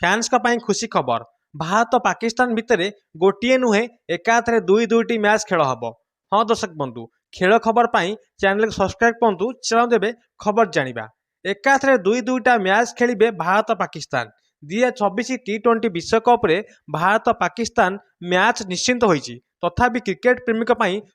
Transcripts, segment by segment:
Fans खुशी खबर भारत पाकिस्तान भितर गोटे नुहे एकाथरे दुई दुईटी मैच खेल हम। हाँ दर्शक बंधु, खेल खबर चैनल को सब्सक्राइब करूँ, चलाऊ देवे खबर जानिबा। एकाथरे दुई दुईटा मैच खेलिबे भारत पाकिस्तान। 2024 T20 विश्वकप रे भारत पाकिस्तान मैच निश्चिंत होईची। तथापि क्रिकेट प्रेमिक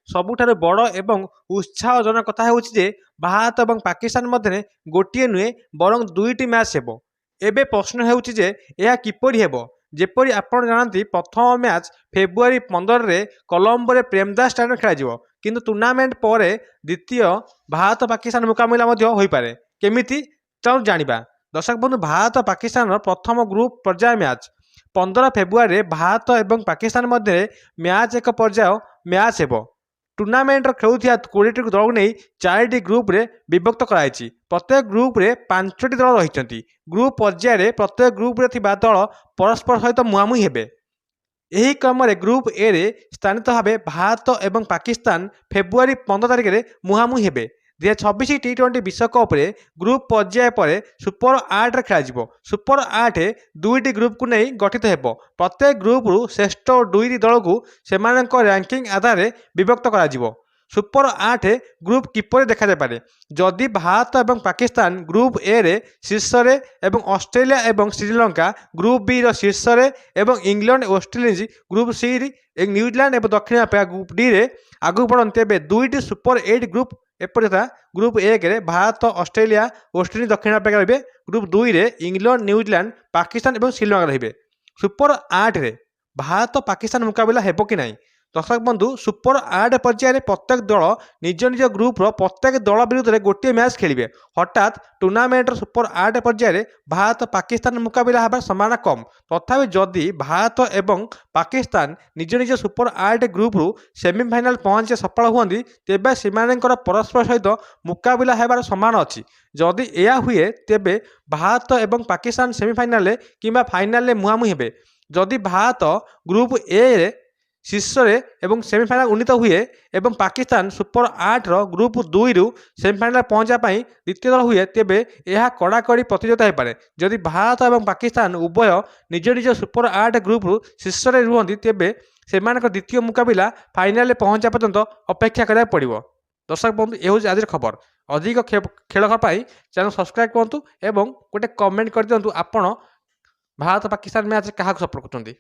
सबुठारु बड़ एवं उत्साहजनक कथा हेउची जे भारत और पाकिस्तान मध्य गोटे नुहे बरं दुईटी मैच हेबो। एबे प्रश्न हेउची जे यह किपरि हेबो। जेपरि आपण जानती प्रथम मैच फेब्रुआरी 15 रे कोलंबो रे प्रेमदास स्टेडियम खेला किंतु टूर्नामेंट पर द्वितीय भारत पाकिस्तान मुकाबला होई पारे। केमिति चलो जानिबा। दर्शक बंधु, भारत पाकिस्तान प्रथम ग्रुप पर्याय मैच 15 फेब्रुआरी भारत और पाकिस्तान मध्य मैच एक पर्याय मैच हेबो। टूर्नामेंट खेलुथिया 20टी दल को नहीं 4टी ग्रुप रे विभक्त कराई। प्रत्येक ग्रुप रे 5टी दल रही। ग्रुप पर्याय प्रत्येक ग्रुप रे थिबा दल परस्पर सहित मुहांमुही हेबे। यही क्रम में ग्रुप ए रे स्थानित भाव भारत और पाकिस्तान फेब्रुआरी 15 तारिख में मुहांमुही हेबे। 2026 T20 विश्वकप रे ग्रुप पर्याय पर सुपर 8 खेल। सुपर 8 दुईटी ग्रुप को नहीं गठित हेबो। प्रत्येक ग्रुप रु श्रेष्ठ 2 दल को सेमानक रैंकिंग आधार में विभक्त करा। सुपर 8 ग्रुप किपर देखा पारे। जदि भारत और पाकिस्तान ग्रुप ए रे शीर्ष रे एवं ऑस्ट्रेलिया एवं श्रीलंका ग्रुप बी रो शीर्ष रे एवं इंग्लैंड वेस्टइंडीज ग्रुप सी रे न्यूजीलैंड एवं दक्षिण अफ्रीका ग्रुप डी रे आगु बढ़ते तेज दुईटी सुपर 8 ग्रुप एपरि था। ग्रुप 1 रे भारत ऑस्ट्रेलिया वेस्टइंडीज दक्षिण अफ्रीका रे। ग्रुप 2 रे इंग्लैंड न्यूजीलैंड पाकिस्तान एवं श्रीलंका रे। सुपर 8 रे भारत पाकिस्तान मुकाबला हेबो कि नहीं। दर्शक बंधु, सुपर 8 पर्यायर प्रत्येक दल निज निज ग्रुप प्रत्येक दल विरुद्ध में गोटे मैच खेलिए। हठात टूर्नामेंट सुपर 8 पर्यायर भारत पाकिस्तान मुकाबला होगा संभावना कम। तथापि जदि भारत एवं पाकिस्तान निज निज सुपर 8 ग्रुप रु सेमिफाइनाल पहुंचे सफल हुए तेबे सेमानकर परस्पर सहित मुकाबला होबार संभावना अच्छी। जदि यह हुए तेबे भारत एवं पाकिस्तान सेमिफाइनाल किंबा फाइनाल मुहांमुही हेबे। जदि भारत ग्रुप ए शीर्ष एवं सेमिफाइनाल उन्नीत हुए एवं पाकिस्तान सुपर 8 ग्रुप 2 रु सेमिफाइनाल पहुंचापी द्वितीय दल हुए तेबे यह कड़ाकड़ी प्रतियोगिता हो पारे। जदि भारत और पाकिस्तान उभय निज निज सुपर 8 ग्रुप रु शीर्ष रुहति तेबे सेमानक द्वितीय मुकाबला फाइनाल पहुंचा पर्यंत अपेक्षा करा पड़ो। दर्शक बंधु, यह आज खबर। अधिक खेल खबर चैनल सब्सक्राइब करूँ और गोटे कमेंट कर दिंतु आपण भारत पाकिस्तान मैच क्या सपोर्ट करते।